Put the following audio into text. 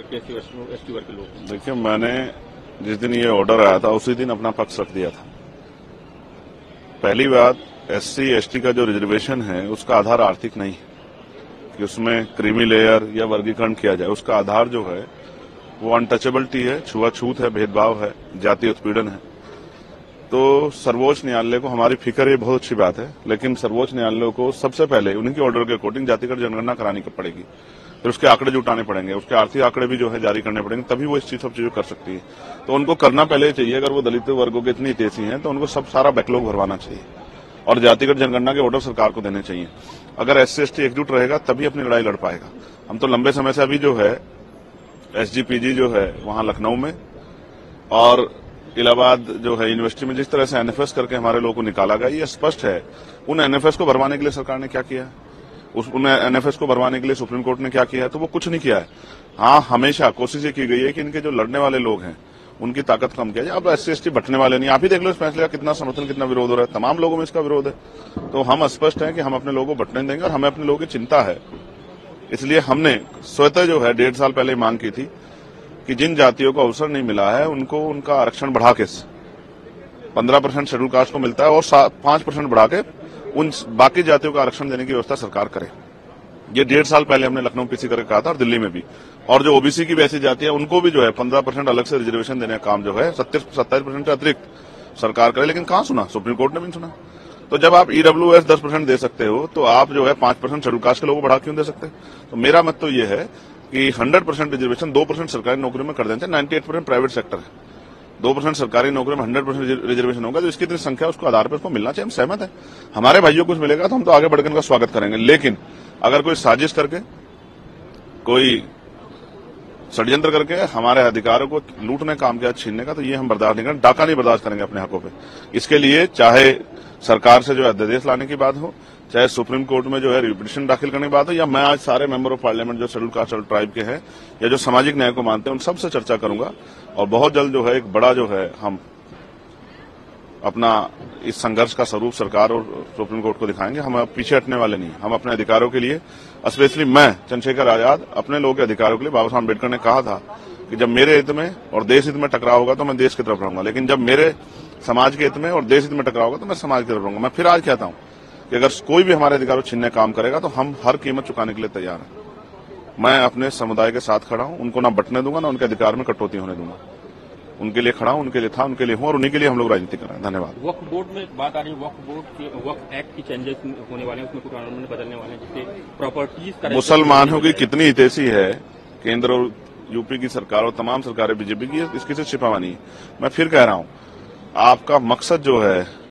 ST वर्ग के लोग। देखिए, मैंने जिस दिन ये ऑर्डर आया था उसी दिन अपना पक्ष रख दिया था। पहली बात, एससी एसटी का जो रिजर्वेशन है उसका आधार आर्थिक नहीं है कि उसमें क्रीमी लेयर या वर्गीकरण किया जाए। उसका आधार जो है वो अनटचेबिलिटी है, छुआछूत है, भेदभाव है, जातीय उत्पीड़न है। तो सर्वोच्च न्यायालय को हमारी फिक्र, ये बहुत अच्छी बात है, लेकिन सर्वोच्च न्यायालय को सबसे पहले उन्हीं के ऑर्डर के अकॉर्डिंग जातिगत जनगणना करानी पड़ेगी, फिर उसके आंकड़े जुटाने पड़ेंगे, उसके आर्थिक आंकड़े भी जो है जारी करने पड़ेंगे, तभी वो इस सब चीजों कर सकती है। तो उनको करना पहले चाहिए, अगर वो दलित वर्गों के इतनी हितैषी हैं तो उनको सब सारा बैकलॉग भरवाना चाहिए और जातिगत जनगणना के ऑर्डर सरकार को देने चाहिए। अगर एससी एसटी एकजुट रहेगा तभी अपनी लड़ाई लड़ पाएगा। हम तो लंबे समय से अभी जो है एसजीपीजी जो है वहां लखनऊ में और इलाहाबाद जो है यूनिवर्सिटी में जिस तरह से एनएफएस करके हमारे लोगों को निकाला गया, ये स्पष्ट है उन एनएफएस को भरवाने के लिए सरकार ने क्या किया है, उन एनएफएस को भरवाने के लिए सुप्रीम कोर्ट ने क्या किया है, तो वो कुछ नहीं किया है। हाँ, हमेशा कोशिश ये की गई है कि इनके जो लड़ने वाले लोग हैं उनकी ताकत कम किया जाए। अब एससी एसटी बटने वाले नहीं, आप ही देख लो इस फैसले का कितना समर्थन, कितना विरोध हो रहा है, तमाम लोगों में इसका विरोध है। तो हम स्पष्ट है कि हम अपने लोगों को बटने देंगे और हमें अपने लोगों की चिंता है। इसलिए हमने स्वतः जो है 1.5 साल पहले मांग की थी कि जिन जातियों को अवसर नहीं मिला है उनको उनका आरक्षण बढ़ा के 15% शेड्यूल कास्ट को मिलता है और 5% बढ़ा के उन बाकी जातियों का आरक्षण देने की व्यवस्था सरकार करे। ये 1.5 साल पहले हमने लखनऊ पीसी करके कहा था और दिल्ली में भी। और जो ओबीसी की वैसी जाति है उनको भी जो है 15% अलग से रिजर्वेशन देने का काम जो है 27% से अतिरिक्त सरकार करे, लेकिन कहां सुना, सुप्रीम कोर्ट ने भी नहीं सुना। तो जब आप ईडब्ल्यूएस 10% दे सकते हो तो आप जो है 5% शेड्यूल कास्ट के लोगों को बढ़ा क्यों दे सकते? तो मेरा मत तो ये है कि 100% रिजर्वेशन 2% सरकारी नौकरी में कर देना चाहिए। 98% प्राइवेट सेक्टर है, 2% सरकारी नौकरी में 100% रिजर्वेशन होगा, तो इसकी इतनी संख्या उसको आधार पर उसको मिलना चाहिए। हम सहमत है, हमारे भाइयों को कुछ मिलेगा तो हम तो आगे बढ़कर उनका स्वागत करेंगे। लेकिन अगर कोई साजिश करके, कोई षड्यंत्र करके हमारे अधिकारों को लूटने काम किया, छीनने का, तो ये हम बर्दाश्त नहीं करेंगे, डाका नहीं बर्दाश्त करेंगे अपने हकों पे। इसके लिए चाहे सरकार से जो अध्यादेश लाने की बात हो, चाहे सुप्रीम कोर्ट में जो है रिपिटिशन दाखिल करने की बात हो, या मैं आज सारे मेंबर ऑफ पार्लियामेंट जो शेड्यूल कास्ट और ट्राइब के हैं या जो सामाजिक न्याय को मानते हैं उन सबसे चर्चा करूंगा और बहुत जल्द जो है एक बड़ा जो है हम अपना इस संघर्ष का स्वरूप सरकार और सुप्रीम कोर्ट को दिखाएंगे। हम पीछे हटने वाले नहीं, हम अपने अधिकारों के लिए, स्पेशली मैं चंद्रशेखर आजाद अपने लोगों के अधिकारों के लिए, बाबा साहब अम्बेडकर ने कहा था कि जब मेरे हित में और देश हित में टकराव होगा तो मैं देश की तरफ रहूंगा, लेकिन जब मेरे समाज के हित में और देश हित में टकराव होगा तो मैं समाज की तरफ रहूंगा। मैं फिर आज कहता हूं कि अगर कोई भी हमारे अधिकारों छीनने काम करेगा तो हम हर कीमत चुकाने के लिए तैयार हैं। मैं अपने समुदाय के साथ खड़ा हूं, उनको ना बटने दूंगा, ना उनके अधिकार में कटौती होने दूंगा। उनके लिए खड़ा हूं, उनके लिए था, उनके लिए हूं और उन्हीं के लिए हम लोग राजनीति कर रहे हैं। धन्यवाद। वक्फ बोर्ड में बात आ रही है, वक्फ एक्ट की चेंजेस होने वाले हैं, उसमें कुछ कानून बदलने वाले हैं जिससे प्रॉपर्टीज का मुसलमानों की कितनी हितैषी है केंद्र और यूपी की सरकार और तमाम सरकारें बीजेपी की, इसकी से छिपावा नहीं है। मैं फिर कह रहा हूं, आपका मकसद जो है